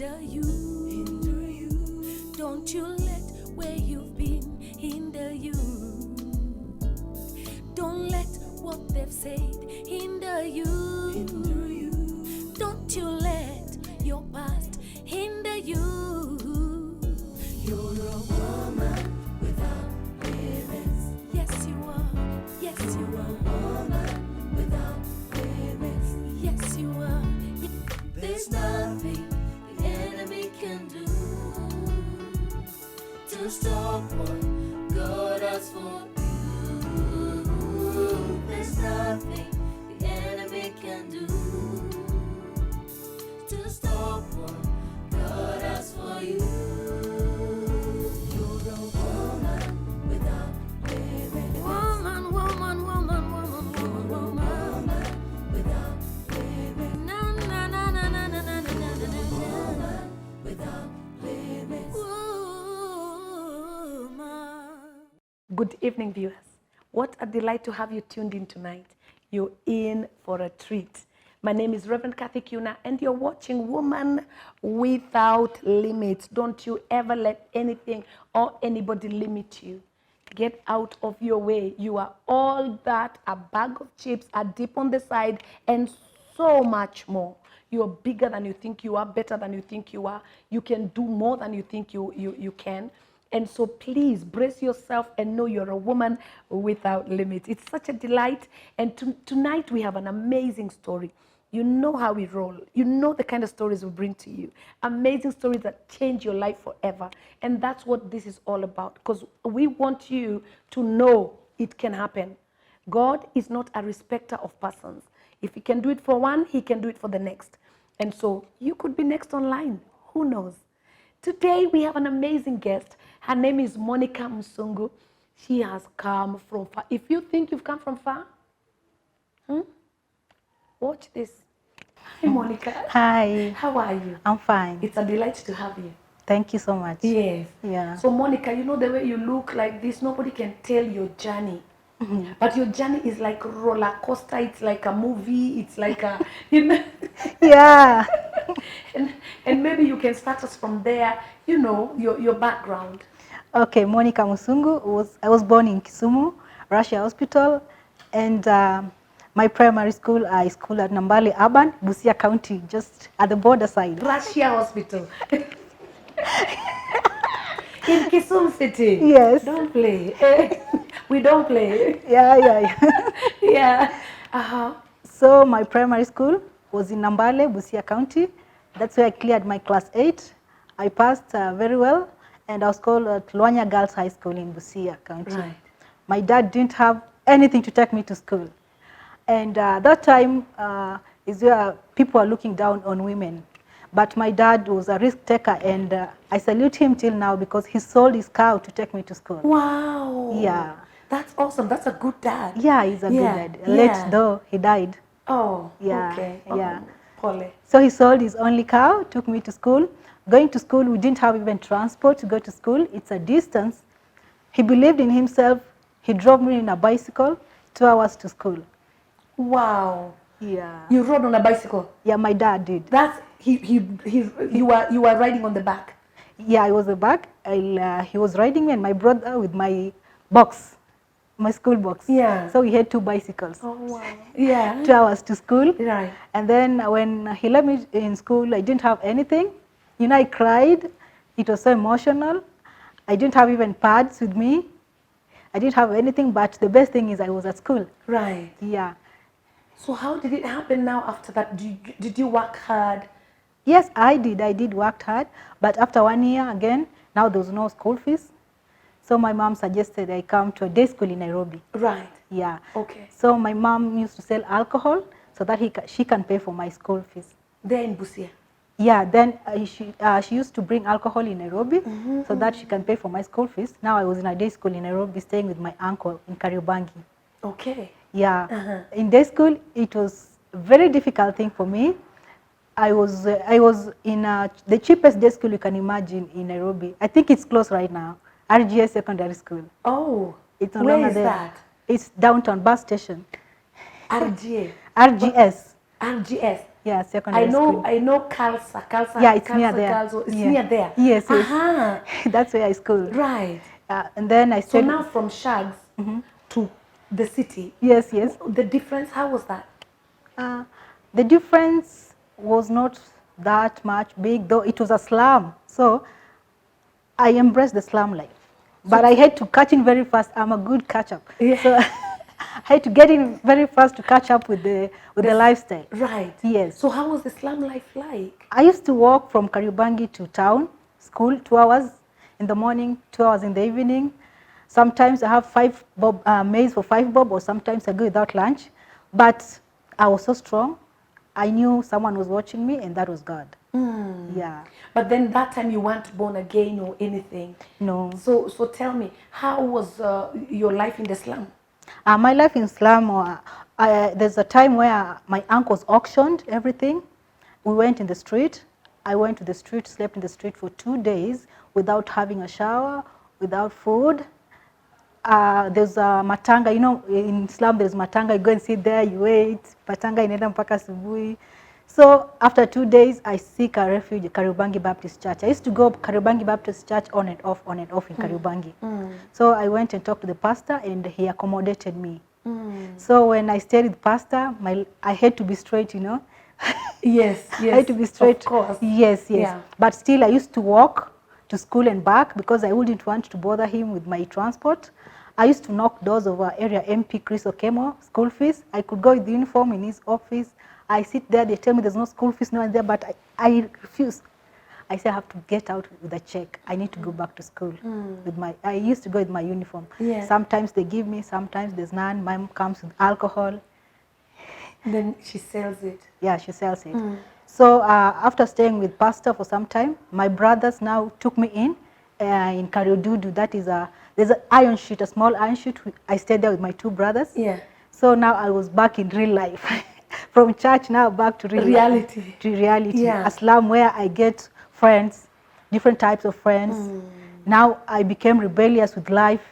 hinder you. Don't you let where you've been hinder you. Don't let what they've said hinder you. Don't you let your past hinder you. You're a woman without limits. Yes, you are. Yes, you are. A woman without limits. Yes, you are. There's nothing the enemy can do to stop what God has for you. There's nothing the enemy can do to stop what God has for you. You're a woman without limits. Woman, woman, woman, woman, woman, woman without limits. Na na na na na na na na na na. Woman without limits. Woman. Good evening, viewers. What a delight to have you tuned in tonight. You're in for a treat. My name is Reverend Kathy Kiuna, and you're watching Woman Without Limits. Don't you ever let anything or anybody limit you. Get out of your way. You are all that, a bag of chips, a dip on the side, and so much more. You're bigger than you think you are, better than you think you are. You can do more than you think you can. And so please brace yourself and know you're a woman without limits. It's such a delight. And tonight we have an amazing story. You know how we roll. You know the kind of stories we bring to you. Amazing stories that change your life forever. And that's what this is all about. Because we want you to know it can happen. God is not a respecter of persons. If he can do it for one, he can do it for the next. And so you could be next online. Who knows? Today we have an amazing guest. Her name is Monica Musungu. She has come from far. If you think you've come from far, watch this. Hi, Monica. Hi. How are you? I'm fine. It's a delight to have you. Thank you so much. Yes. Yeah. So, Monica, you know the way you look like this, nobody can tell your journey. But your journey is like a roller coaster. It's like a movie. It's like a, you know. Yeah. and maybe you can start us from there, you know, your background. Okay, Monica Musungu. I was born in Kisumu, Russia Hospital, and my primary school is school at Nambale Urban, Busia County, just at the border side. Russia Hospital. In Kisumu City. Yes. Don't play. We don't play. Yeah. Yeah. Uh-huh. So my primary school was in Nambale, Busia County. That's where I cleared my class 8. I passed very well, and I was called at Luanya Girls High School in Busia County. Right. My dad didn't have anything to take me to school. And that time is where people are looking down on women. But my dad was a risk taker, and I salute him till now because he sold his cow to take me to school. Wow. Yeah. That's awesome. That's a good dad. Yeah, he's a good dad. Late though, he died. Oh, Yeah, okay. yeah. Pole. So he sold his only cow, took me to school. Going to school, we didn't have even transport to go to school. It's a distance. He believed in himself. He drove me in a bicycle, 2 hours to school. Wow. Yeah. You rode on a bicycle? Yeah, my dad did. That's you were riding on the back. Yeah, I was the back. He was riding me and my brother with my box, my school box. Yeah. So we had 2 bicycles. Oh wow. Yeah. 2 hours to school. Right. And then when he left me in school, I didn't have anything. You know, I cried. It was so emotional. I didn't have even pads with me. I didn't have anything, but the best thing is I was at school. Right. Yeah. So how did it happen now after that? Did you work hard? Yes, I did. I did work hard. But after 1 year, again, now there was no school fees. So my mom suggested I come to a day school in Nairobi. Right. Yeah. Okay. So my mom used to sell alcohol so that she can pay for my school fees. There in Busia? Yeah, then she used to bring alcohol in Nairobi so that she can pay for my school fees. Now I was in a day school in Nairobi staying with my uncle in Kariobangi. Okay. Yeah. In day school, it was a very difficult thing for me. I was in the cheapest day school you can imagine in Nairobi. I think it's closed right now. RGS Secondary School. Oh, it's no where longer is there. that? It's downtown bus station. RGA. RGS. RGS. Yeah, secondary school. I know Kalsa. Yeah, it's near there. Girls, it's Yeah. near there. Yes, yes. Aha. That's where I schooled. Right. And then I So stayed. now from Shags to the city. Yes, yes. The difference, how was that? The difference was not that much big, though it was a slum. So I embraced the slum life. But I had to catch in very fast. I'm a good catch-up. Yeah. So I had to get in very fast to catch up with the lifestyle. Right. Yes. So how was the slum life like? I used to walk from Kariobangi to town, school, 2 hours in the morning, 2 hours in the evening. Sometimes I have 5 bob, maize for 5 bob, or sometimes I go without lunch. But I was so strong. I knew someone was watching me, and that was God. Yeah. But then that time you weren't born again or anything. No. So tell me, how was your life in the slum? My life in slum, there's a time where my uncles auctioned everything. We went in the street. I went to the street, slept in the street for 2 days without having a shower, without food. There's a matanga, you know, in slum there's matanga, you go and sit there, you wait, matanga inaenda mpaka asubuhi. So after 2 days, I seek a refuge at Kariobangi Baptist Church. I used to go Kariobangi Baptist Church on and off in Kariobangi. So I went and talked to the pastor, and he accommodated me. So when I stayed with pastor, I had to be straight, you know. Yes, I had to be straight. Of course. Yes, yes. Yeah. But still, I used to walk to school and back because I wouldn't want to bother him with my transport. I used to knock doors of our area MP Chris Okemo, school fees. I could go with the uniform in his office. I sit there, they tell me there's no school fees, no one there, but I refuse. I say I have to get out with a check. I need to go back to school. I used to go with my uniform. Yeah. Sometimes they give me, sometimes there's none. My mom comes with alcohol. Then she sells it. Yeah, she sells it. So after staying with pastor for some time, my brothers now took me in Kariodudu. That is there's an iron sheet, a small iron sheet. I stayed there with my 2 brothers. Yeah. So now I was back in real life. From church now back to Reality. life. To reality. Yeah. A slum where I get friends, different types of friends. Now I became rebellious with life.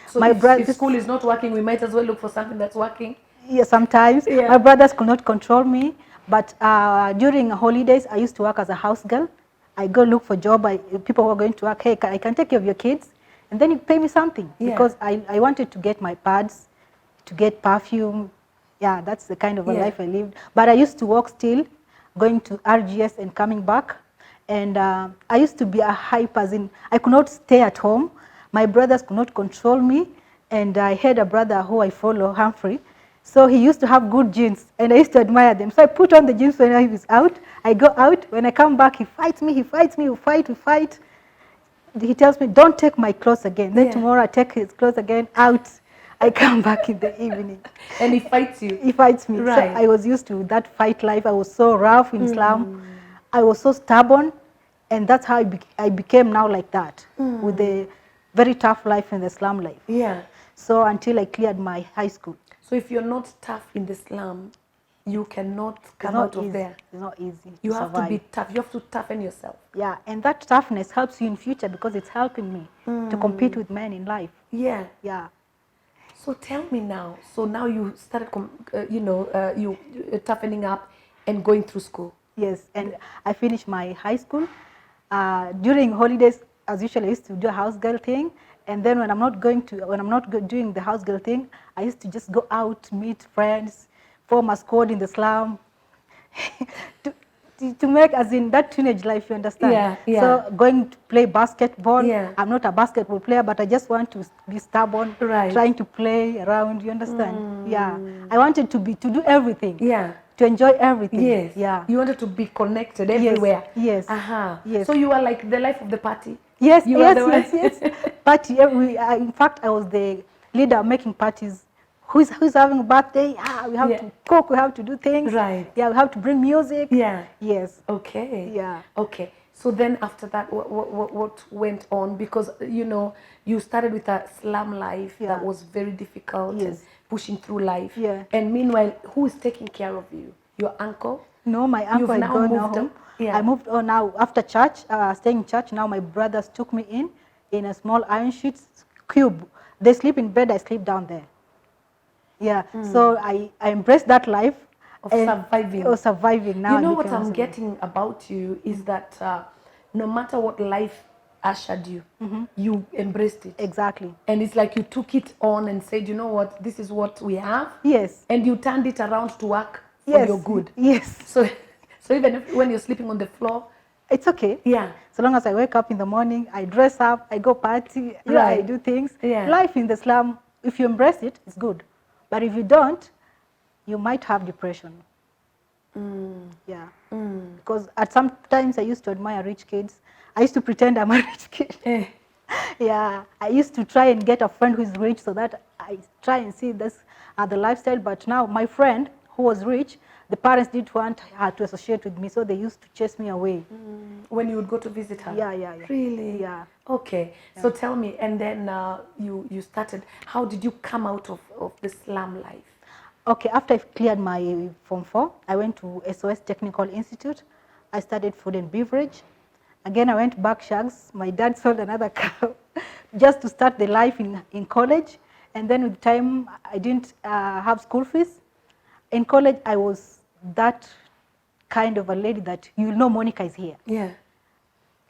So if school is not working, we might as well look for something that's working. Yeah, sometimes. Yeah. My brothers could not control me. But during holidays, I used to work as a house girl. I go look for job. People were going to work, hey, I can take care of your kids. And then you pay me something. Yeah. Because I wanted to get my pads, to get perfume. Yeah, that's the kind of a life I lived. But I used to work still, going to RGS and coming back. And I used to be a hyper, as in I could not stay at home. My brothers could not control me. And I had a brother who I follow, Humphrey. So he used to have good jeans, and I used to admire them. So I put on the jeans when I was out. I go out. When I come back, he fights me. We fight. He tells me, don't take my clothes again. Then tomorrow I take his clothes again out. I come back in the evening. And he fights you. He fights me. Right. So I was used to that fight life. I was so rough in slum. I was so stubborn. And that's how I became now like that, with the very tough life in the slum life. Yeah. So until I cleared my high school. So if you're not tough in the slum, you cannot come out of there. It's not easy. You to have survive. to be tough. You have to toughen yourself. Yeah, and that toughness helps you in future because it's helping me to compete with men in life. Yeah. Yeah. So tell me now. So now you started, you toughening up and going through school. Yes, and I finished my high school. During holidays, as usual, I used to do a house girl thing. And then when I'm not doing the house girl thing, I used to just go out, meet friends, form a squad in the slum, to make, as in that teenage life, you understand? Yeah, yeah. So going to play basketball. Yeah. I'm not a basketball player, but I just want to be stubborn, Right. trying to play around, you understand? Yeah. I wanted to do everything. Yeah. To enjoy everything. Yes. Yeah. You wanted to be connected everywhere. Yes. Yes. So you were like the life of the party. Yes, You were the one- yes. Party. In fact, I was the leader making parties. Who's having a birthday? We have to cook. We have to do things. Right. Yeah, we have to bring music. Yeah. Yes. Okay. Yeah. Okay. So then after that, what went on? Because, you started with a slum life that was very difficult and Yes. pushing through life. Yeah. And meanwhile, who is taking care of you? Your uncle? No, my uncle You've had now gone moved home. on? Yeah. I moved on now after church, staying in church. Now my brothers took me in a small iron sheet cube. They sleep in bed, I sleep down there. Yeah, so I embraced that life. Of and- surviving. Or surviving now. You know and what becoming I'm someone. getting about you is that no matter what life ushered you, you embraced it. Exactly. And it's like you took it on and said, you know what, this is what we have. Yes. And you turned it around to work for Yes. your good. Yes. So, so even when you're sleeping on the floor, It's okay. yeah. So long as I wake up in the morning, I dress up, I go party, I Right. do things. Yeah. Life in the slum, if you embrace it, it's good. But if you don't, you might have depression. Yeah. Because at some times I used to admire rich kids. I used to pretend I'm a rich kid. Eh. Yeah. I used to try and get a friend who is rich so that I try and see this the lifestyle. But now my friend who was rich, the parents didn't want her to associate with me, so they used to chase me away. When you would go to visit her? Yeah, yeah, yeah. Really? Yeah. Okay. So tell me, and then you started, how did you come out of the slum life? Okay, after I cleared my Form 4, I went to SOS Technical Institute. I studied food and beverage. Again, I went back Shackles. My dad sold another cow just to start the life in college. And then with time, I didn't have school fees. In college, I was that kind of a lady that you know Monica is here. Yeah.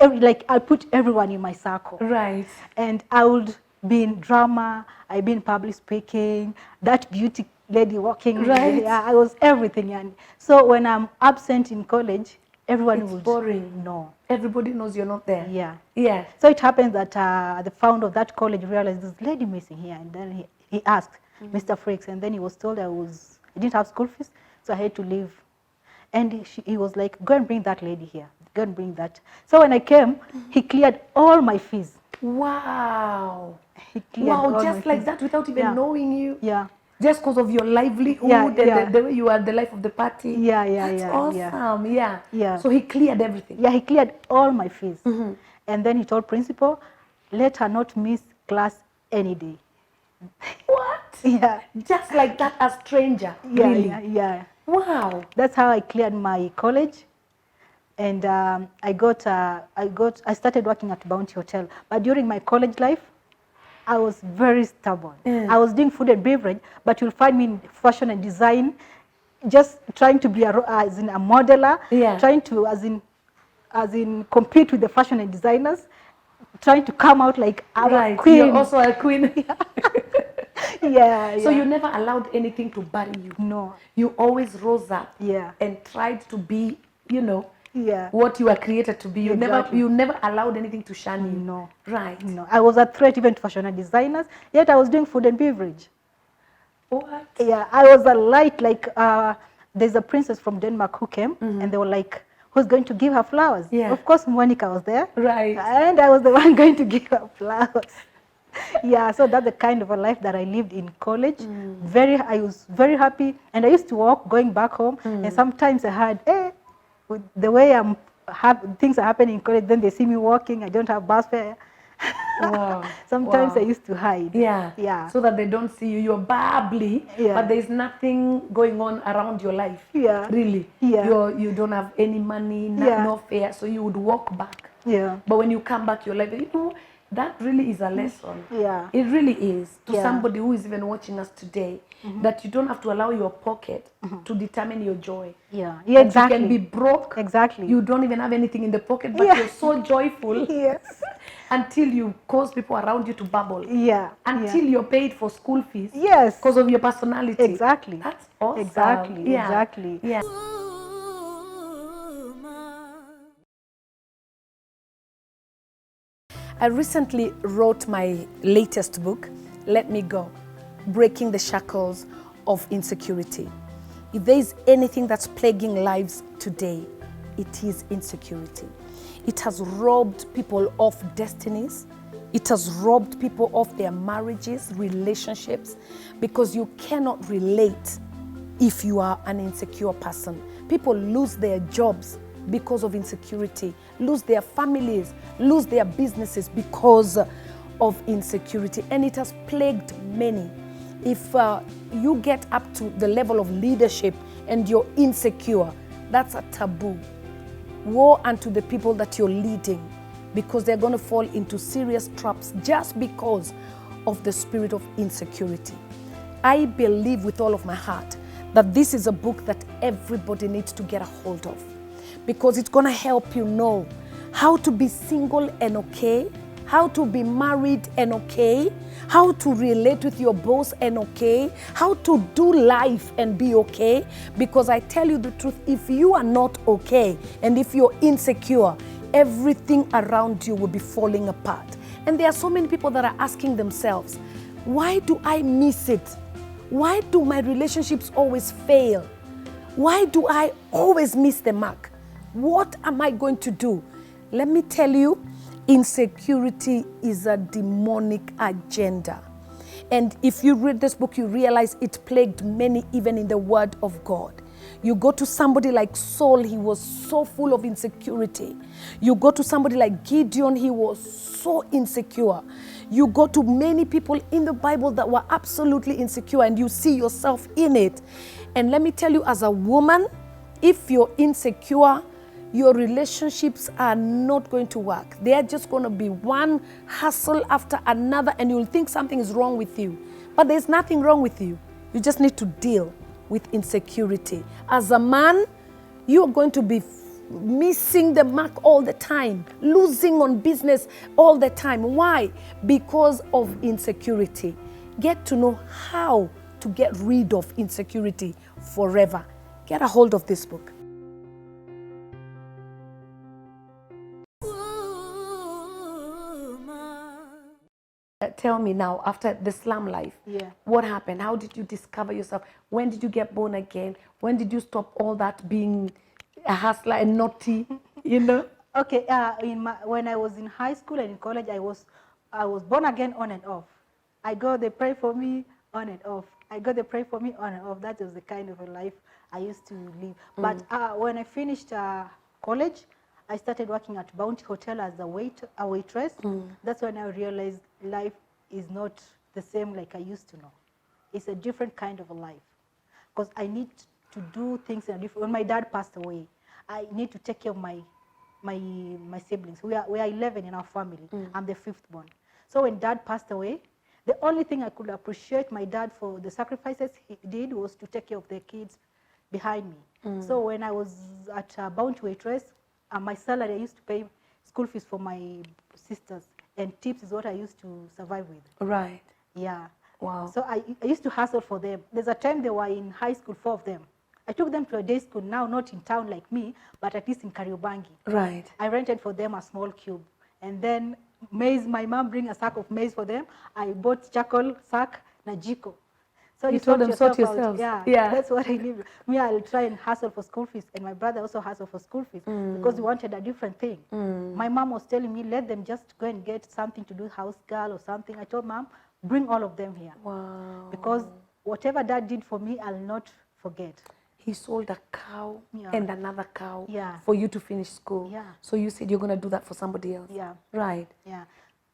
Like I put everyone in my circle. Right. And I would be in drama, I'd be in public speaking, that beauty lady walking. Right. Yeah, I was everything. And so when I'm absent in college, everyone It's would boring. know. Everybody knows you're not there. Yeah. Yeah. So it happened that the founder of that college realized this lady missing here. And then he asked Mr. Frakes, and then he was told I didn't have school fees, so I had to leave. And he was like, go and bring that lady here. Go and bring that. So when I came, he cleared all my fees. Wow. He cleared all Wow, my just like fees. that without even Yeah. knowing you? Yeah. Just because of your livelihood Yeah, and yeah. the way you are the life of the party? Yeah, yeah, That's yeah, yeah. awesome. Yeah. Yeah. So he cleared everything? Yeah, he cleared all my fees. And then he told principal, let her not miss class any day. What? Yeah. Just like that, a stranger? Yeah, Really? yeah, yeah. Wow. That's how I cleared my college. And I started working at Bounty Hotel. But during my college life, I was very stubborn. I was doing food and beverage, but you'll find me in fashion and design, just trying to be as in a modeler, Yeah. trying to as in compete with the fashion and designers, trying to come out like I'm a queen. You're also a queen. Yeah, So yeah. you never allowed anything to bury you? No. You always rose up Yeah. and tried to be, you know, Yeah. what you were created to be. You Exactly. never allowed anything to shun you. No. Right. No. I was a threat even to fashion and designers, yet I was doing food and beverage. What? Yeah, I was a light, like there's a princess from Denmark who came and they were like, who's going to give her flowers? Yeah. Of course, Monica was there. Right. And I was the one going to give her flowers. Yeah, so that's the kind of a life that I lived in college. I was very happy. And I used to walk going back home. And sometimes I had, with the way things are happening in college, then they see me walking, I don't have bus fare. Wow. Sometimes Wow. I used to hide. Yeah. Yeah. So that they don't see you. You're bubbly, Yeah. but there's nothing going on around your life. Yeah. Really. Yeah. You don't have any money, Yeah. no fare, so you would walk back. Yeah. But when you come back, you're like, you know, that really is a lesson. Yeah. It really is to Yeah. somebody who is even watching us today, that you don't have to allow your pocket to determine your joy. Yeah. Yeah, That exactly. You can be broke. Exactly. You don't even have anything in the pocket, but Yeah. you're so joyful. Yes. Until you cause people around you to bubble. Yeah. Until you're paid for school fees. Yes. Because of your personality. Exactly. That's awesome. Exactly. Yeah. Exactly. Yeah. I recently wrote my latest book, Let Me Go, Breaking the Shackles of Insecurity. If there is anything that's plaguing lives today, it is insecurity. It has robbed people of destinies. It has robbed people of their marriages, relationships, because you cannot relate if you are an insecure person. People lose their jobs because of insecurity, lose their families, lose their businesses because of insecurity, and it has plagued many. If you get up to the level of leadership and you're insecure, that's a taboo. Woe unto the people that you're leading, because they're going to fall into serious traps just because of the spirit of insecurity. I believe with all of my heart that this is a book that everybody needs to get a hold of, because it's going to help you know how to be single and okay, how to be married and okay, how to relate with your boss and okay, how to do life and be okay. Because I tell you the truth, if you are not okay and if you're insecure, everything around you will be falling apart. And there are so many people that are asking themselves, why do I miss it? Why do my relationships always fail? Why do I always miss the mark? What am I going to do? Let me tell you, insecurity is a demonic agenda. And if you read this book, you realize it plagued many even in the Word of God. You go to somebody like Saul, he was so full of insecurity. You go to somebody like Gideon, he was so insecure. You go to many people in the Bible that were absolutely insecure, and you see yourself in it. And let me tell you, as a woman, if you're insecure, your relationships are not going to work. They are just going to be one hustle after another, and you'll think something is wrong with you. But there's nothing wrong with you. You just need to deal with insecurity. As a man, you're going to be missing the mark all the time, losing on business all the time. Why? Because of insecurity. Get to know how to get rid of insecurity forever. Get a hold of this book. Tell me now, after the slum life, what happened? How did you discover yourself? When did you get born again? When did you stop all that being a hustler and naughty, you know? Okay, when I was in high school and in college, I was born again on and off. I go, they pray for me on and off. I go, they pray for me on and off. That was the kind of a life I used to live. But when I finished college, I started working at Bounty Hotel as a waitress. That's when I realized life is not the same like I used to know. It's a different kind of a life. Because I need to do things in a different. When my dad passed away, I need to take care of my siblings. We are 11 in our family. I'm the fifth born. So when dad passed away, the only thing I could appreciate my dad for the sacrifices he did was to take care of the kids behind me. So when I was at Bounty waitress, my salary, I used to pay school fees for my sisters, and tips is what I used to survive with. Right. Yeah. Wow. So I used to hustle for them. There's a time they were in high school, 4 of them. I took them to a day school, now not in town like me, but at least in Kariobangi. Right. I rented for them a small cube. And then maize, my mom bring a sack of maize for them. I bought charcoal, sack, najiko. So you told them, sort yourselves. Yeah, that's what I did. Me, I'll try and hustle for school fees. And my brother also hustled for school fees because we wanted a different thing. My mom was telling me, let them just go and get something to do, house girl or something. I told mom, bring all of them here. Wow. Because whatever dad did for me, I'll not forget. He sold a cow and another cow for you to finish school. Yeah. So you said you're going to do that for somebody else. Yeah. Right. Yeah.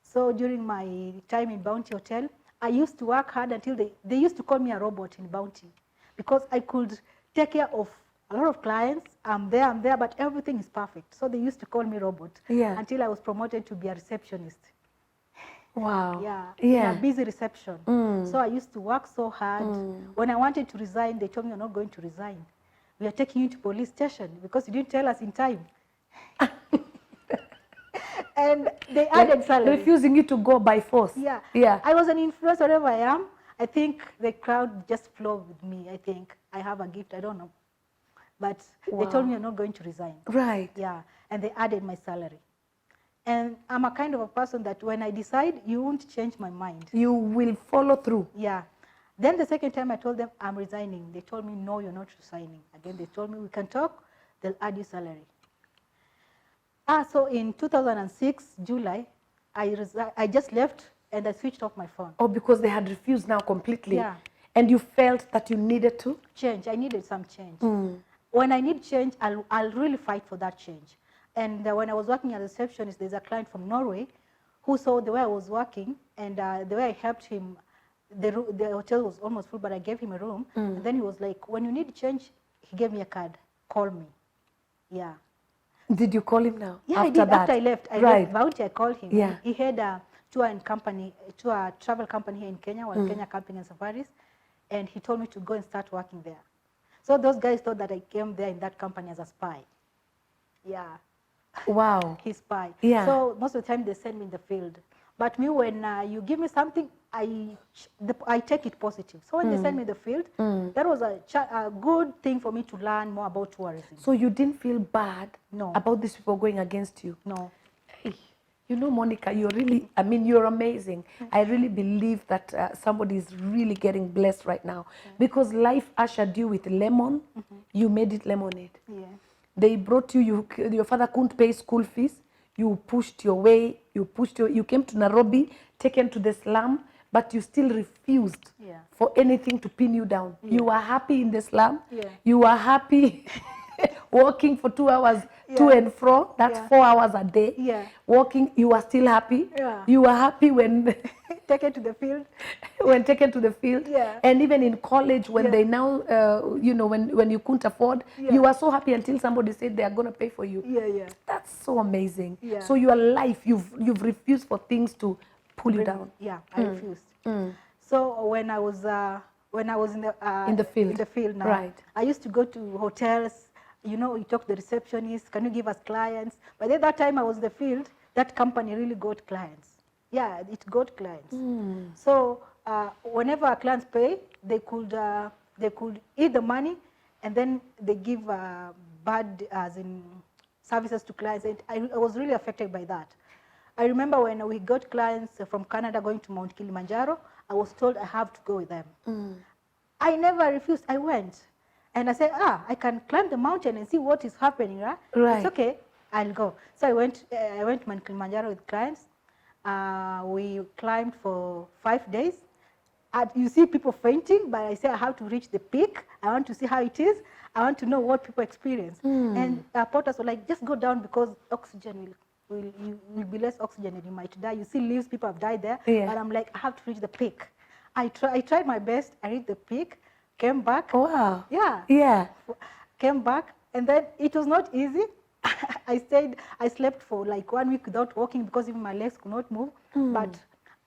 So during my time in Bounty Hotel, I used to work hard until they used to call me a robot in Bounty because I could take care of a lot of clients. I'm there, but everything is perfect. So they used to call me robot until I was promoted to be a receptionist. Wow. Yeah. Yeah. In a busy reception. So I used to work so hard. When I wanted to resign, they told me, you're not going to resign. We are taking you to police station because you didn't tell us in time. And they added salary. Refusing you to go by force. Yeah. Yeah. I was an influencer wherever I am. I think the crowd just flowed with me. I think I have a gift. I don't know. But they told me you're not going to resign. Right. Yeah. And they added my salary. And I'm a kind of a person that when I decide, you won't change my mind. You will follow through. Yeah. Then the second time I told them I'm resigning, they told me, no, you're not resigning. Again, they told me we can talk, they'll add you salary. So in 2006, July, I just left and I switched off my phone. Oh, because they had refused now completely. Yeah. And you felt that you needed to? Change. I needed some change. When I need change, I'll really fight for that change. And when I was working as a receptionist, there's a client from Norway who saw the way I was working and the way I helped him. The hotel was almost full, but I gave him a room. And then he was like, when you need change, he gave me a card. Call me. Yeah. Did you call him now? Yeah, after I did. That? After I left, left Bounty, I called him. Yeah. He had a tour travel company here in Kenya, Kenya Camping and Safaris. And he told me to go and start working there. So those guys thought that I came there in that company as a spy. Yeah. Wow. His spy. Yeah. So most of the time they send me in the field. But me, when you give me something, I take it positive. So when they send me in the field, that was a good thing for me to learn more about tourism. So you didn't feel bad No. about these people going against you? No. Hey, you know, Monica, you're really, I mean, you're amazing. I really believe that somebody is really getting blessed right now because life ushered you with lemon. You made it lemonade. Yeah. They brought you, your father couldn't pay school fees. You pushed your way, you came to Nairobi, taken to the slum, but you still refused Yeah. for anything to pin you down. Yeah. You were happy in the slum. Yeah. You were happy walking for 2 hours to Yeah. and fro. That's Yeah. 4 hours a day. Yeah. Walking, you were still happy. Yeah. You were happy when Take it to the field. when taken to the field. Yeah. And even in college, when Yeah. they now, you know, when you couldn't afford, Yeah. you were so happy until somebody said they are going to pay for you. Yeah, yeah. That's so amazing. Yeah. So your life, you've refused for things to pull you down. Yeah, I refused. So when I was in In the field. in the field now, Right. I used to go to hotels. You know, you talk to the receptionist. Can you give us clients? But at that time I was in the field. That company really got clients. Yeah, it got clients. So whenever our clients pay, they could eat the money, and then they give bad as in services to clients. And I was really affected by that. I remember when we got clients from Canada going to Mount Kilimanjaro, I was told I have to go with them. I never refused. I went. And I said, I can climb the mountain and see what is happening, right? Right. It's okay, I'll go. So I went to Mount Kilimanjaro with clients. We climbed for 5 days. You see people fainting, but I say I have to reach the peak. I want to see how it is. I want to know what people experience. And porters were like, just go down because oxygen will be less oxygen and you might die. You see leaves, people have died there. Yeah. But I'm like, I have to reach the peak. I tried my best. I reached the peak, came back. Wow. Yeah. Yeah. Came back, and then it was not easy. I slept for like 1 week without walking because even my legs could not move. But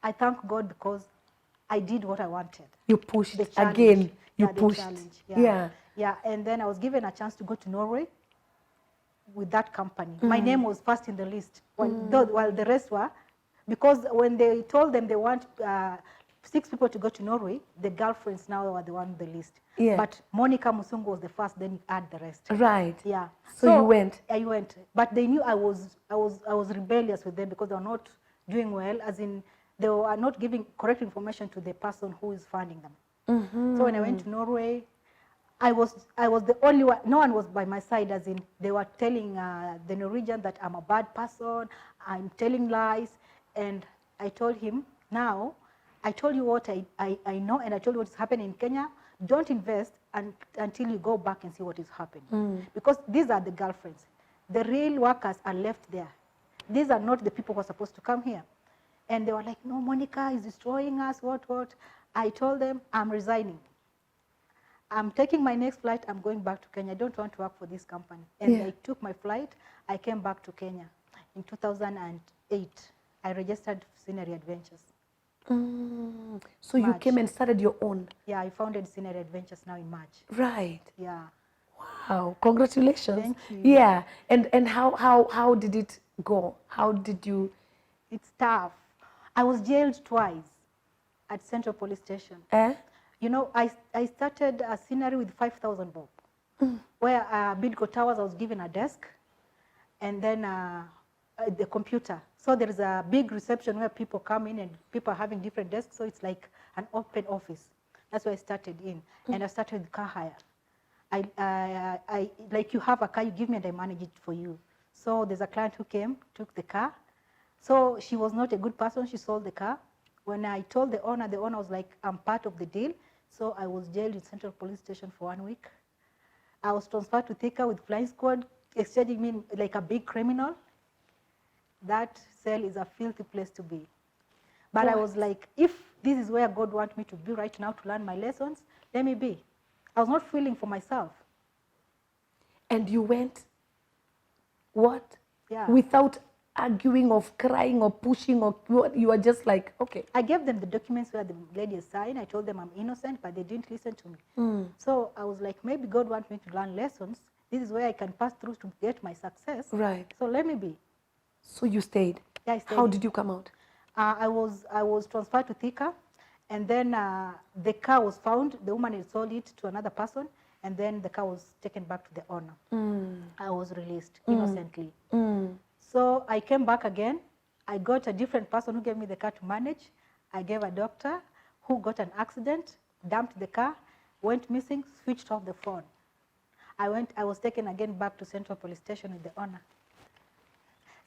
I thank God because I did what I wanted. You pushed The challenge. again. You Yeah, the pushed. challenge. Yeah. Yeah, and then I was given a chance to go to Norway with that company. My name was first in the list, while the rest were, because when they told them they want 6 people to go to Norway, the girlfriends now were the one on the list. Yeah. But Monica Musungu was the first, then you add the rest. Right. Yeah. So you went? I went, but they knew I was rebellious with them because they were not doing well, as in they were not giving correct information to the person who is funding them. So when I went to Norway, I was the only one. No one was by my side, as in they were telling the Norwegian that I'm a bad person, I'm telling lies, and I told him, now, I told you what I know, and I told you what's happening in Kenya. Don't invest until you go back and see what is happening. Because these are the girlfriends. The real workers are left there. These are not the people who are supposed to come here. And they were like, no, Monica is destroying us, what? I told them, I'm resigning. I'm taking my next flight, I'm going back to Kenya. I don't want to work for this company. And I took my flight, I came back to Kenya. In 2008, I registered Scenery Adventures. So you March. came and started your own? Yeah, I founded Scenery Adventures now in March. Right. Yeah. Wow, congratulations. Thank you. Yeah, and how did it go? How did you? It's tough. I was jailed twice at Central Police Station. You know, I started a Scenery with 5,000 bob, where Bidco Towers, I was given a desk, and then the computer. So there is a big reception where people come in and people are having different desks. So it's like an open office. That's where I started in. And I started with car hire. I like, you have a car, you give me and I manage it for you. So there's a client who came, took the car. So she was not a good person. She sold the car. When I told the owner was like, I'm part of the deal. So I was jailed in Central Police Station for 1 week. I was transferred to Thika with flying squad, exchanging me like a big criminal. That cell is a filthy place to be. But I was like, if this is where God wants me to be right now to learn my lessons, let me be. I was not feeling for myself. And you went, what? Yeah. Without arguing, of crying, or pushing, or you are just like, okay. I gave them the documents where the lady signed. I told them I'm innocent, but they didn't listen to me. So I was like, maybe God wants me to learn lessons. This is where I can pass through to get my success. Right. So let me be. So you stayed. Yeah, I stayed. How did you come out? I was transferred to Thika, and then the car was found. The woman had sold it to another person, and then the car was taken back to the owner. I was released innocently. So I came back again. I got a different person who gave me the car to manage. I gave a doctor who got an accident, dumped the car, went missing, switched off the phone. I was taken again back to Central Police Station with the owner.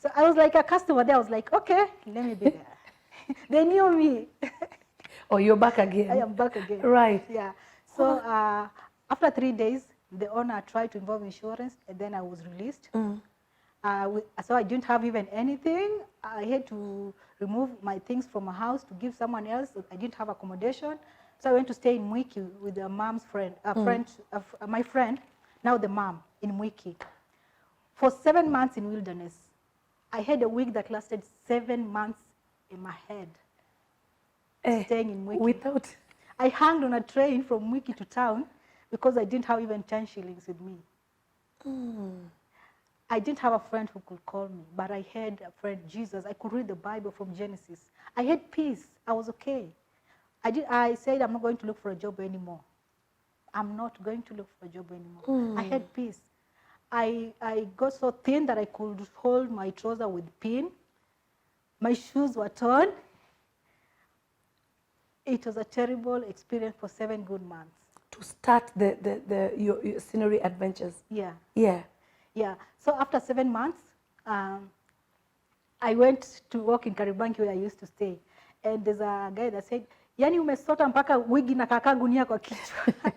So I was like a customer there. I was like, okay, let me be there. They knew me. Oh, you're back again. I am back again. Right. Yeah. So after 3 days, the owner tried to involve insurance, and then I was released. So I didn't have even anything. I had to remove my things from my house to give someone else. I didn't have accommodation. So I went to stay in Mwiki with a mom's friend, my friend, now the mom in Mwiki. For 7 months in wilderness. I had a week that lasted 7 months in my head, staying in Mwiki. Without? I hung on a train from Mwiki to town because I didn't have even 10 shillings with me. I didn't have a friend who could call me, but I had a friend, Jesus. I could read the Bible from Genesis. I had peace. I was okay. I said, I'm not going to look for a job anymore. I'm not going to look for a job anymore. I had peace. I got so thin that I could hold my trouser with pin. My shoes were torn. It was a terrible experience for 7 good months. To start your scenery adventures. Yeah. Yeah. Yeah. So after 7 months, I went to work in Karibanki where I used to stay. And there's a guy that said, yani umesota mpaka wigi na kaka gunia kwa kichwa.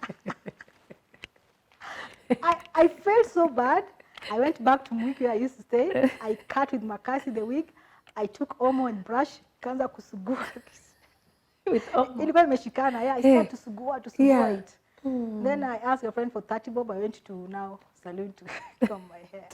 I felt so bad. I went back to Mwiki where I used to stay. I cut with makasi the wig. I took omo and brush. Kanza kusugua. With omo. Ilikuwa imeshikana. Yeah, I started to sugua it. Then I asked a friend for 30 bob. I went to now saloon to comb my hair.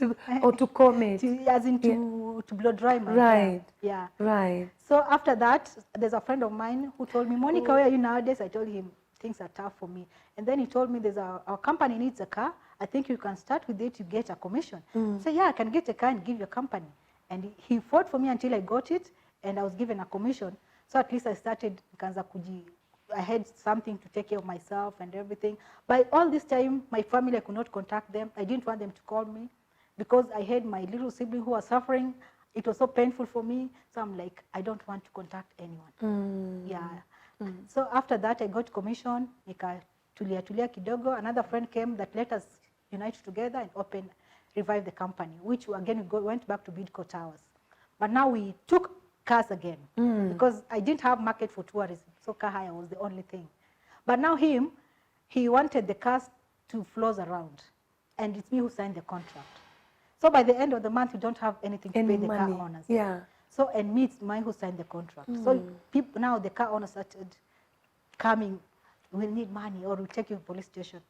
to comb it. To blow dry my hair. Right. Yeah. Right. So after that, there's a friend of mine who told me, Monica, where are you nowadays? I told him, things are tough for me. And then he told me, our company needs a car. I think you can start with it, you get a commission. So yeah, I can get a car and give your company. And he fought for me until I got it, and I was given a commission. So at least I started, I had something to take care of myself and everything. By all this time, my family, I could not contact them. I didn't want them to call me because I had my little sibling who was suffering. It was so painful for me. So I'm like, I don't want to contact anyone. Yeah. So after that, I got commission. Tulia kidogo. Another friend came that let us unite together and revive the company, which again went back to Bidco Towers. But now we took cars again because I didn't have market for tourism. So car hire was the only thing. But now he wanted the cars to float around, and it's me who signed the contract. So by the end of the month, we don't have anything to pay the car owners. Yeah. So, and me, it's mine who signed the contract. So people, now the car owners started coming, we'll need money or we'll take you to the police station.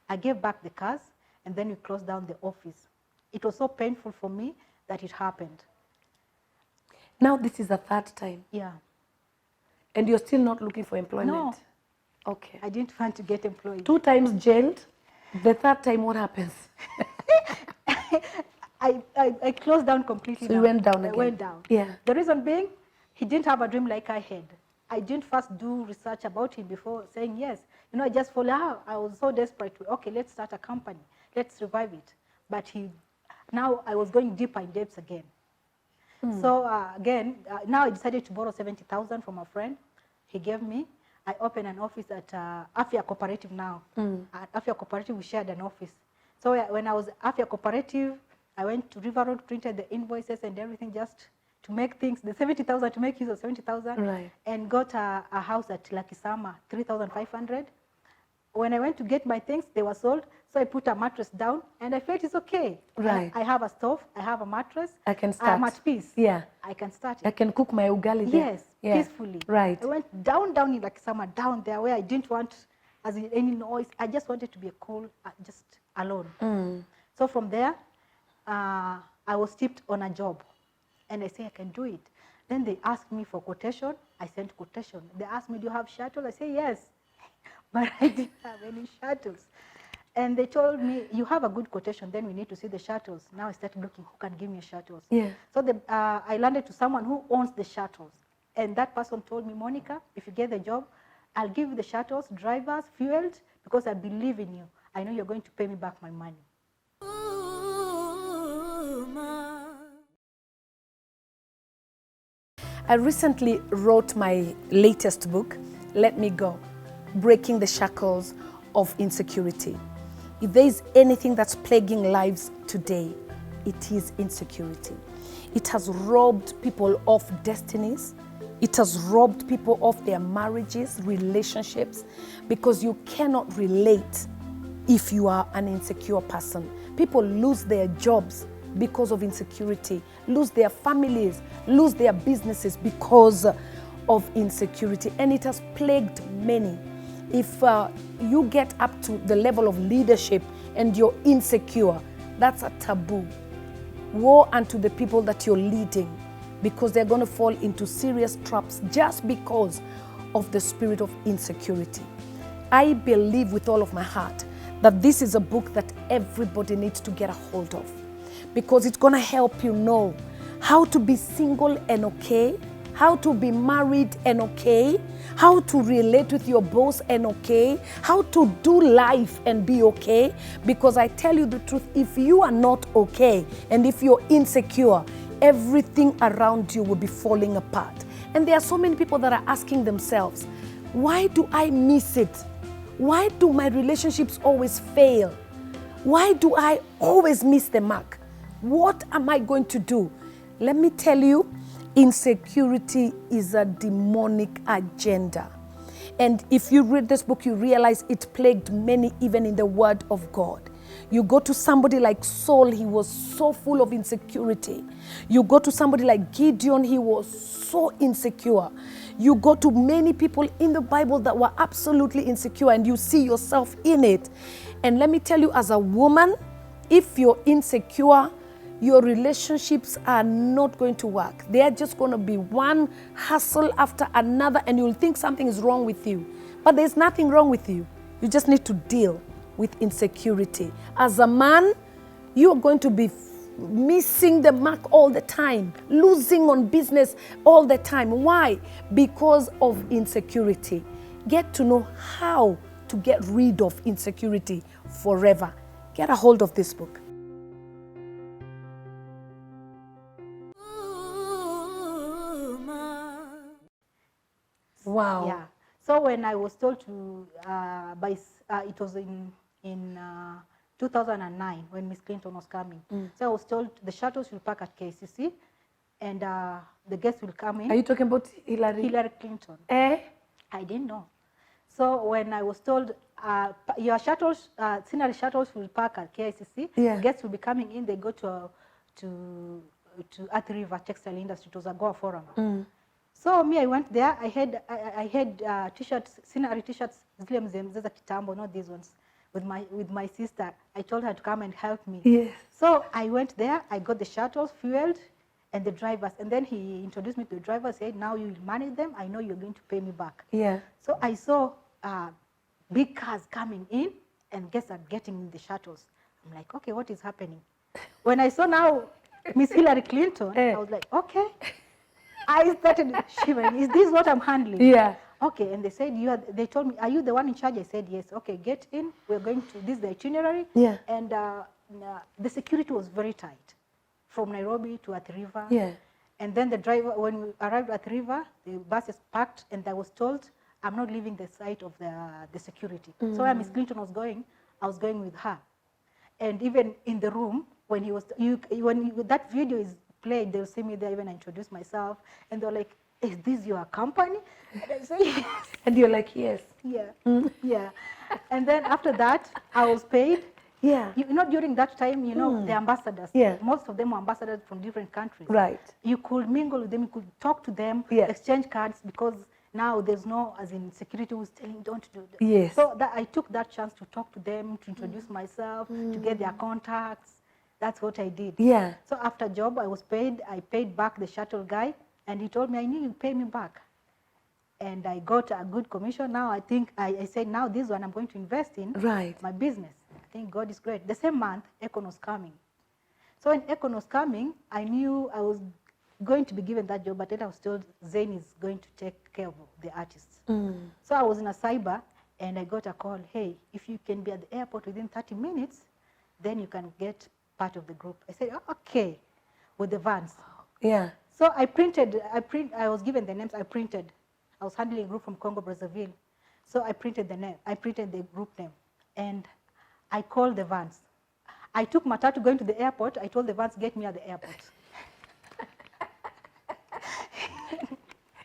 I gave back the cars, and then we closed down the office. It was so painful for me that it happened. Now this is the 3rd time. Yeah. And you're still not looking for employment? No. Okay. I didn't want to get employed. 2 times jailed. The 3rd time, what happens? I closed down completely. So you went down again? I went down. Yeah. The reason being, he didn't have a dream like I had. I didn't first do research about him before saying yes. You know, I just followed out. I was so desperate. Okay, let's start a company. Let's revive it. But now I was going deeper in depths again. So again, now I decided to borrow 70,000 from a friend. He gave me. I opened an office at Afia Cooperative now. At Afia Cooperative, we shared an office. So when I was at Afia Cooperative, I went to River Road, printed the invoices and everything just to make things, the 70,000, to make use of 70,000. Right. And got a house at Lakisama, 3,500. When I went to get my things, they were sold. So I put a mattress down, and I felt it's okay. Right. I have a stove, I have a mattress. I can start. I'm at peace. Yeah. I can start I it. can cook my ugali there. Yes, Yeah. peacefully. Right. I went down in Lakisama, down there where I didn't want as in any noise. I just wanted to be cool, just alone. So from there, I was tipped on a job. And I say, I can do it. Then they asked me for quotation. I sent quotation. They asked me, do you have shuttles? I say, yes. But I didn't have any shuttles. And they told me, you have a good quotation, then we need to see the shuttles. Now I started looking, who can give me shuttles? Yeah. So I landed to someone who owns the shuttles. And that person told me, Monica, if you get the job, I'll give you the shuttles, drivers, fueled, because I believe in you. I know you're going to pay me back my money. I recently wrote my latest book, Let Me Go, Breaking the Shackles of Insecurity. If there is anything that's plaguing lives today, it is insecurity. It has robbed people of destinies. It has robbed people of their marriages, relationships, because you cannot relate if you are an insecure person. People lose their jobs because of insecurity, lose their families, lose their businesses because of insecurity, and it has plagued many. If you get up to the level of leadership and you're insecure, that's a taboo. Woe unto the people that you're leading, because they're going to fall into serious traps just because of the spirit of insecurity. I believe with all of my heart that this is a book that everybody needs to get a hold of, because it's going to help you know how to be single and okay, how to be married and okay, how to relate with your boss and okay, how to do life and be okay. Because I tell you the truth, if you are not okay and if you're insecure, everything around you will be falling apart. And there are so many people that are asking themselves, why do I miss it? Why do my relationships always fail? Why do I always miss the mark? What am I going to do? Let me tell you, insecurity is a demonic agenda. And if you read this book, you realize it plagued many, even in the Word of God. You go to somebody like Saul, he was so full of insecurity. You go to somebody like Gideon, he was so insecure. You go to many people in the Bible that were absolutely insecure, and you see yourself in it. And let me tell you, as a woman, if you're insecure, your relationships are not going to work. They are just going to be one hustle after another, and you'll think something is wrong with you. But there's nothing wrong with you. You just need to deal with insecurity. As a man, you're going to be missing the mark all the time, losing on business all the time. Why? Because of insecurity. Get to know how to get rid of insecurity forever. Get a hold of this book. Wow. Yeah. So when I was told to, it was in 2009 when Miss Clinton was coming. So I was told the shuttles will park at KCC, and the guests will come in. Are you talking about Hillary? Hillary Clinton. Eh? I didn't know. So when I was told, your shuttles, scenery shuttles will park at KICC, Yeah. guests will be coming in, they go to Earth River Textile Industry, it was a Goa Forum. So me, I went there, I had t-shirts, scenery t-shirts, zile mzee za kitambo, not these ones, with my sister. I told her to come and help me. Yes. So I went there, I got the shuttles, fueled, and the drivers. And then he introduced me to the driver, said, now you will manage them, I know you're going to pay me back. Yeah. So I saw big cars coming in, and guests are getting in the shuttles. I'm like, okay, what is happening? When I saw now Miss Hillary Clinton, I was like, okay. I started shivering. Is this what I'm handling? Yeah. Okay, and they said, they told me, are you the one in charge? I said, yes. Okay, get in. We're going to, this is the itinerary. Yeah. And the security was very tight from Nairobi to Athi River. Yeah. And then the driver, when we arrived at Athi River, the bus is parked, and I was told, I'm not leaving the site of the security. So where Miss Clinton was going, I was going with her. And even in the room, when he was, that video is played, they'll see me there, even I introduced myself, and they're like, is this your company? And I say, yes. And you're like, yes. Yeah, yeah. And then after that, I was paid. Yeah. You know, during that time, you know, the ambassadors, Yeah. most of them were ambassadors from different countries. Right. You could mingle with them, you could talk to them, Yeah. exchange cards, because now there's no, as in security was telling, don't do that. Yes. So that I took that chance to talk to them, to introduce myself, to get their contacts. That's what I did. Yeah. So after job, I was paid. I paid back the shuttle guy, and he told me, I knew you'd pay me back. And I got a good commission. Now I think, I said, now this one I'm going to invest in Right. my business. I think God is great. The same month, Econ was coming. So when Econ was coming, I knew I was going to be given that job, but then I was told Zane is going to take care of the artists. So I was in a cyber, and I got a call, hey, if you can be at the airport within 30 minutes, then you can get part of the group. I said, oh, okay, with the vans. Yeah. So I was given the names, I printed. I was handling a group from Congo, Brazzaville. So I printed the name, I printed the group name, and I called the vans. I took Matatu going to the airport. I told the vans, get me at the airport.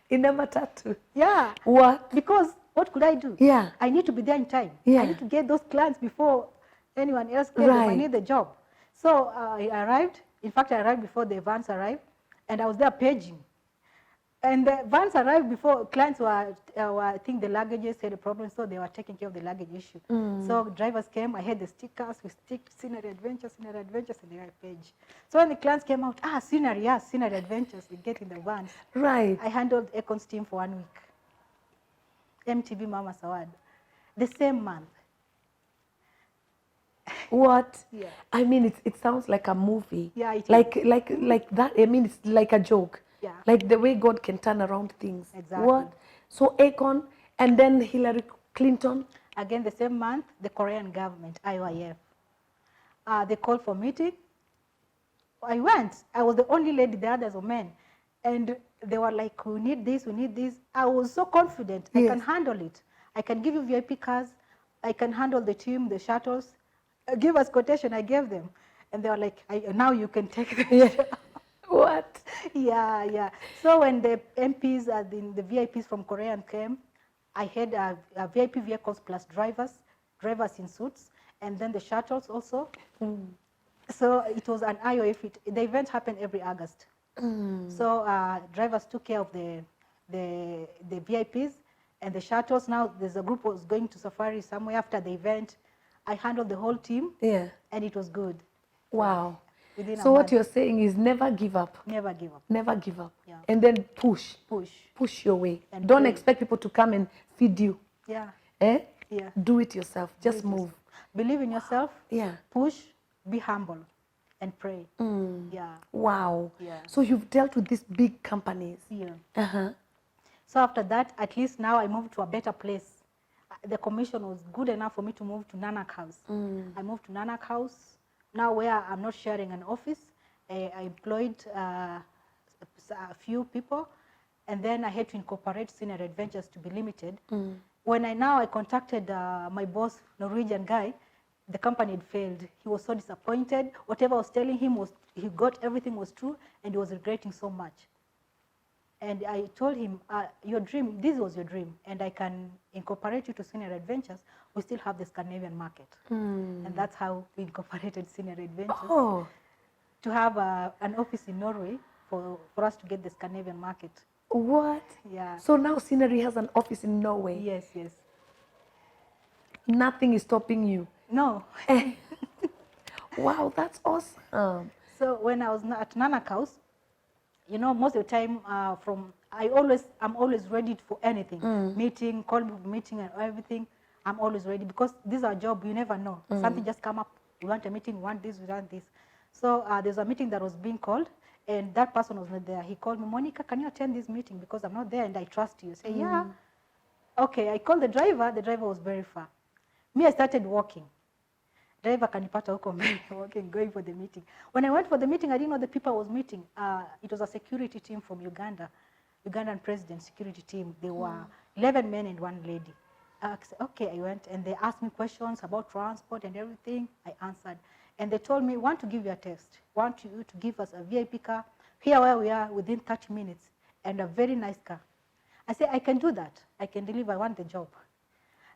In a matatu. Yeah. What? Because what could I do? Yeah. I need to be there in time. Yeah. I need to get those clients before anyone else gets them. I Right. need the job. So I arrived. In fact, I arrived before the vans arrived, and I was there paging. And the vans arrived before clients were I think the luggages had a problem, so they were taking care of the luggage issue. So drivers came, I had the stickers, we sticked scenery adventures, and they were page. So when the clients came out, scenery, yes, scenery adventures, we get in the vans. Right. I handled Econ's team for 1 week. MTV Mama Sawad. The same month. What? Yeah. I mean, it sounds like a movie. Yeah, it is. Like that. I mean, it's like a joke. Yeah. Like the way God can turn around things. Exactly. What? So Akon and then Hillary Clinton. Again, the same month, the Korean government, IOIF. They called for meeting. I went. I was the only lady, the others were men. And they were like, we need this, we need this. I was so confident. Yes. I can handle it. I can give you VIP cars. I can handle the team, the shuttles. Give us quotation, I gave them. And they were like, now you can take the Yeah. What? Yeah, yeah. So when the MPs, the VIPs from Korea came, I had VIP vehicles plus drivers in suits, and then the shuttles also. So it was an IOF. The event happened every August. So drivers took care of the VIPs and the shuttles. Now there's a group was going to safari somewhere after the event. I handled the whole team. Yeah. And it was good. Wow. Within a So what month. you're saying is never give up. Never give up. Never give up. Yeah. And then push. Push. Your way. And Don't pray. expect people to come and feed you. Yeah. Eh? Yeah. Do it yourself. Just Do it move. yourself. Believe in yourself. Yeah. Push. Be humble. And pray. Yeah. Wow. Yeah. So you've dealt with these big companies. Yeah. Uh-huh. So after that, at least now I moved to a better place. The commission was good enough for me to move to Nanak House. I moved to Nanak House, now where I'm not sharing an office. I employed a few people, and then I had to incorporate Senior Adventures to be limited. When I contacted my boss, Norwegian guy, the company had failed. He was so disappointed. Whatever I was telling him he got everything was true, and he was regretting so much. And I told him, your dream, this was your dream, and I can incorporate you to Senior Adventures. We still have the Scandinavian market. And that's how we incorporated Senior Adventures. Oh. To have an office in Norway for us to get the Scandinavian market. What? Yeah. So now Scenery has an office in Norway. Yes, yes. Nothing is stopping you. No. Wow, that's awesome. So when I was at Nanak House, you know, most of the time I'm always ready for anything. Meeting, call me for meeting and everything. I'm always ready because this is our job. You never know. Something just come up. We want a meeting. We want this. We want this. So there's a meeting that was being called, and that person was not there. He called me, Monica, can you attend this meeting because I'm not there and I trust you. I say, yeah. Okay. I called the driver. The driver was very far. Me, I started walking. Driver kanipata huko mbele walking, going for the meeting. When I went for the meeting, I didn't know the people I was meeting. It was a security team from Uganda, Ugandan president security team. There were 11 men and 1 lady. Okay, I went and they asked me questions about transport and everything. I answered. And they told me, want to give you a test. Want you to give us a VIP car. Here where we are within 30 minutes and a very nice car. I said, I can do that. I can deliver. I want the job.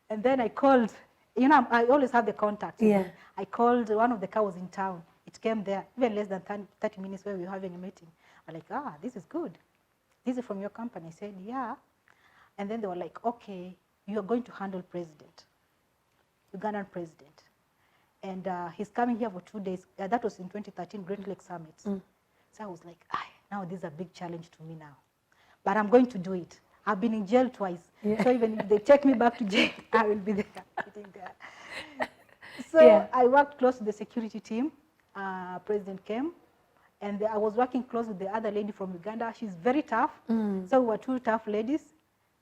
And then I called. You know, I always have the contact. Yeah. I called, one of the car was in town. It came there, even less than 30 minutes where we were having a meeting. I'm like, this is good. This is from your company. I said, yeah. And then they were like, okay, you are going to handle president, Ugandan president. and he's coming here for 2 days. That was in 2013 Great Lake Summit. So I was like, now this is a big challenge to me now, but I'm going to do it. I've been in jail twice, so even if they take me back to jail, I will be there, sitting there. So I worked close with the security team. President came, and I was working close with the other lady from Uganda. She's very tough. So we were 2 tough ladies.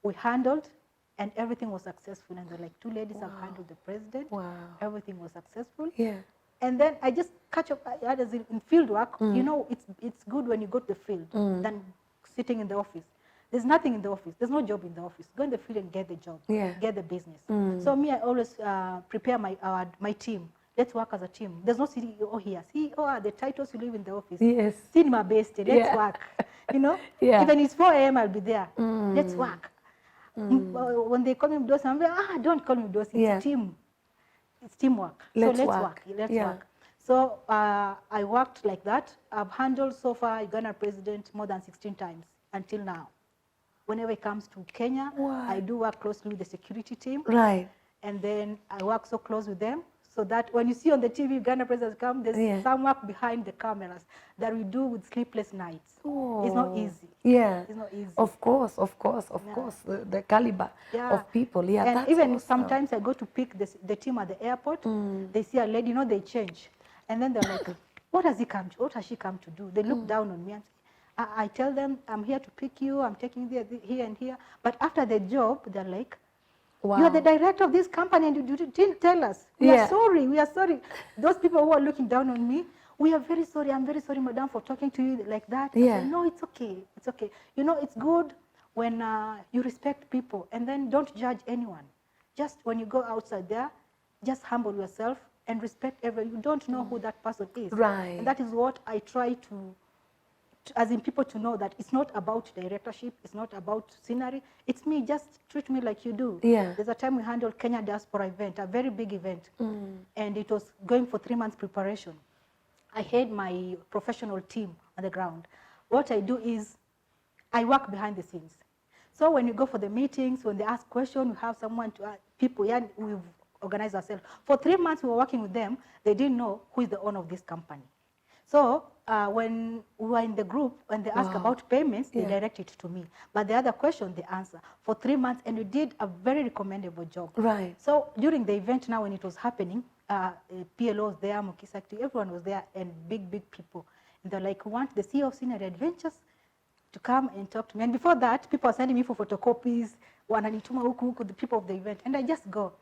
We handled, and everything was successful. And they're like, 2 ladies have handled the president. Everything was successful. And then I just catch up as in field work. You know, it's good when you go to the field than sitting in the office. There's nothing in the office. There's no job in the office. Go in the field and get the job, get the business. So me, I always prepare my team. Let's work as a team. There's no CEO here. CEO are the titles you leave in the office. Yes. Cinema based. Let's work. You know? Even it's 4 a.m. I'll be there. Let's work. When they call me Mdosi, I'm like, don't call me Mdosi. It's team. It's teamwork. Let's work. Let's work. So I worked like that. I've handled so far Uganda president more than 16 times until now. Whenever it comes to Kenya, I do work closely with the security team. Right. And then I work so close with them so that when you see on the TV Uganda presidents come, there's some work behind the cameras that we do with sleepless nights. It's not easy. It's not easy. Of course. The caliber of people. And that's even sometimes I go to pick the team at the airport. They see a lady, you know, they change. And then they're like, what has he come to? What has she come to do? They look down on me and say, I tell them, I'm here to pick you, I'm taking you here and here. But after the job, they're like, you're the director of this company and you didn't tell us. We are sorry. Those people who are looking down on me, we are very sorry. I'm very sorry, madam, for talking to you like that. Say, no, it's okay. It's okay. You know, it's good when you respect people and then don't judge anyone. Just when you go outside there, just humble yourself and respect everyone. You don't know who that person is. Right. And that is what I try to as in people to know that it's not about directorship, it's not about scenery, it's me, just treat me like you do. There's a time we handled Kenya Diaspora event, a very big event, and it was going for 3 months preparation. I had my professional team on the ground. What I do is I work behind the scenes. So when you go for the meetings, when they ask questions, we have someone to ask people, we've organized ourselves. For 3 months we were working with them, they didn't know who is the owner of this company. So when we were in the group, when they ask about payments, they direct it to me. But the other question, they answer. For 3 months, and we did a very recommendable job. Right. So during the event now, when it was happening, PLO was there, Mukisakti, everyone was there, and big people. And they're like, we want the CEO of Scenery Adventures to come and talk to me. And before that, people are sending me for photocopies, the people of the event. And I just go.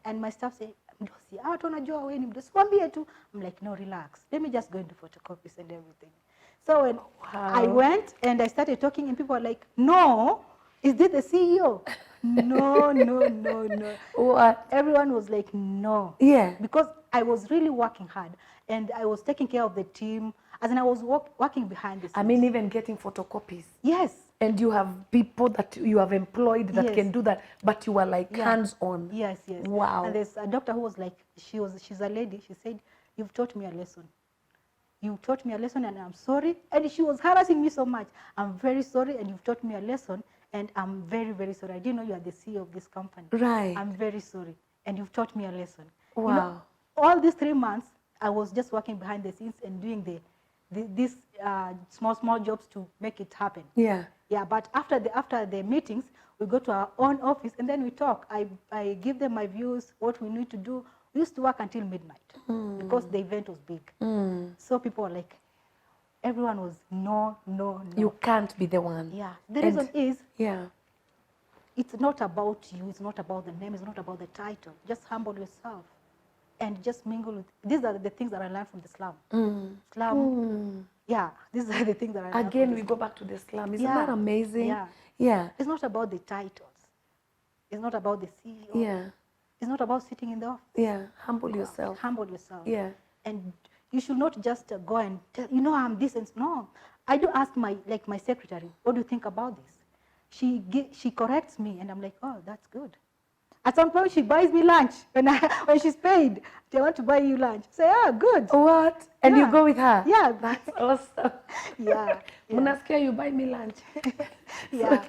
And my staff say, Mdosi, tunajua wewe ni Mdosi, mwambie tu. I'm like, no, relax. Let me just go into photocopies and everything. So when I went and I started talking, and people were like, no, is this the CEO? No. What? Everyone was like, no. Because I was really working hard, and I was taking care of the team, as in I was working behind the scenes. I mean, even getting photocopies. Yes. And you have people that you have employed that can do that, but you are like hands-on. Yes. Wow. And there's a doctor who was like, she's a lady, she said, you've taught me a lesson. You taught me a lesson and I'm sorry. And she was harassing me so much. I'm very sorry and you've taught me a lesson and I'm very, very sorry. I didn't know you are the CEO of this company. Right. I'm very sorry. And you've taught me a lesson. Wow. You know, all these 3 months, I was just working behind the scenes and doing these small jobs to make it happen. Yeah, but after the meetings, we go to our own office and then we talk. I give them my views, what we need to do. We used to work until midnight because the event was big. So people were like, everyone was no. You can't be the one. Yeah, the reason is, it's not about you, it's not about the name, it's not about the title. Just humble yourself and just mingle with. These are the things that I learned from the slum. Slum. Yeah, these are the things that I learned. Again, we go back to the slum. Isn't that amazing? Yeah. It's not about the titles. It's not about the CEO. Yeah. It's not about sitting in the office. Yeah, humble yourself. Humble yourself. Yeah. And you should not just go and tell, you know, I'm this and no. I do ask my secretary, what do you think about this? She corrects me and I'm like, oh, that's good. At some point, she buys me lunch when she's paid. They want to buy you lunch. Say, oh, good. What? And you go with her? Yeah. That's awesome. Yeah. Munaskia, you buy me lunch. Yeah.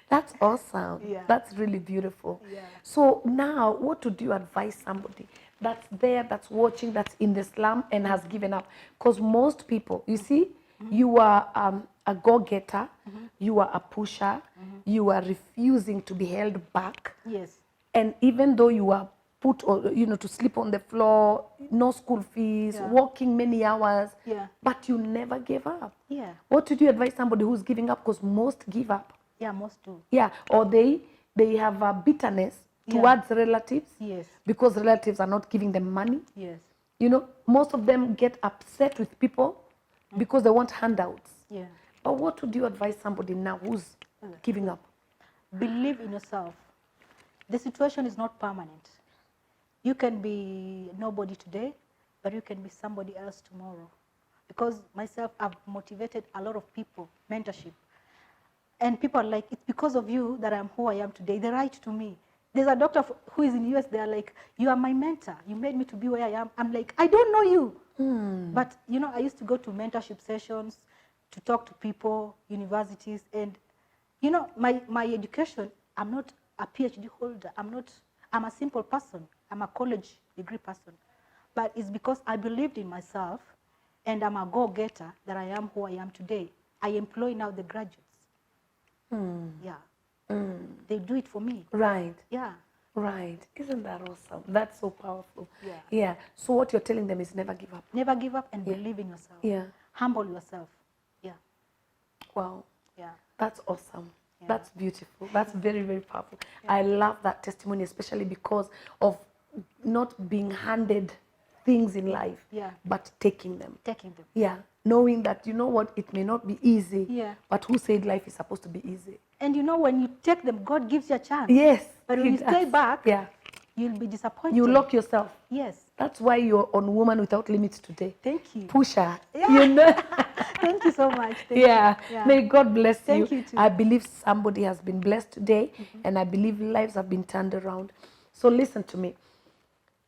That's awesome. Yeah. That's really beautiful. Yeah. So now, what would you advise somebody that's there, that's watching, that's in the slum and has given up. Because most people, you see, you are a go-getter, you are a pusher, you are refusing to be held back. Yes. And even though you are put, to sleep on the floor, no school fees, working many hours, but you never gave up. Yeah. What would you advise somebody who's giving up? Because most give up. Yeah, most do. Yeah, or they have a bitterness towards relatives. Yes. Because relatives are not giving them money. Yes. You know, most of them get upset with people because they want handouts. Yeah. But what would you advise somebody now who's giving up? Believe in yourself. The situation is not permanent. You can be nobody today, but you can be somebody else tomorrow. Because myself, I've motivated a lot of people, mentorship. And people are like, it's because of you that I'm who I am today. They write to me. There's a doctor who is in the US, they're like, you are my mentor. You made me to be where I am. I'm like, I don't know you. But, you know, I used to go to mentorship sessions to talk to people, universities. And, you know, my education, I'm not a PhD holder. I'm a simple person. I'm a college degree person. But it's because I believed in myself and I'm a go-getter that I am who I am today. I employ now the graduates. Yeah. They do it for me. Right. Yeah. Right. Isn't that awesome? That's so powerful. Yeah. Yeah. So what you're telling them is never give up. Never give up and believe in yourself. Yeah. Humble yourself. Yeah. Wow. Yeah. That's awesome. Yeah. That's beautiful. That's very, very powerful. I love that testimony, especially because of not being handed things in life, but taking them. Taking them. Yeah. Knowing that, you know what, it may not be easy, but who said life is supposed to be easy? And you know, when you take them, God gives you a chance. Yes. But when you stay back, yeah, you'll be disappointed. you lock yourself. Yes. That's why you're on Woman Without Limits today. Thank you. Pusher. Yeah. You know? Thank you so much. Thank Yeah. you. Yeah. May God bless you. Thank you too. I believe somebody has been blessed today, and I believe lives have been turned around. So listen to me.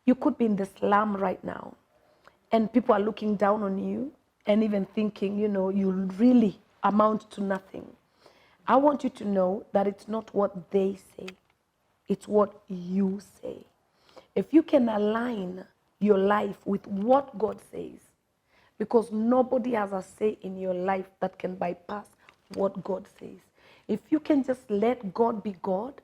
You could be in the slum right now, and people are looking down on you and even thinking, you know, you really amount to nothing. I want you to know that it's not what they say, it's what you say. If you can align your life with what God says, because nobody has a say in your life that can bypass what God says. If you can just let God be God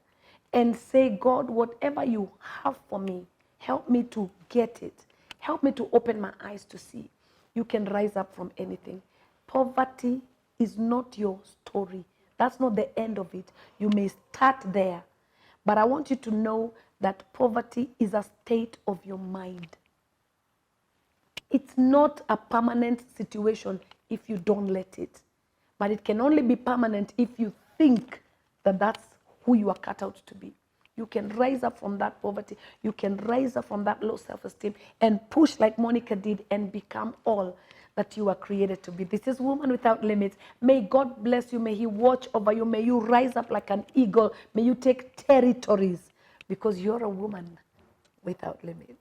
and say, God, whatever you have for me, help me to get it. Help me to open my eyes to see. You can rise up from anything. Poverty is not your story. That's not the end of it. You may start there. But I want you to know that poverty is a state of your mind. It's not a permanent situation if you don't let it. But it can only be permanent if you think that that's who you are cut out to be. You can rise up from that poverty. You can rise up from that low self-esteem and push like Monica did and become all that you are created to be. This is Woman Without Limits. May God bless you. May He watch over you. May you rise up like an eagle. May you take territories because you're a woman without limits.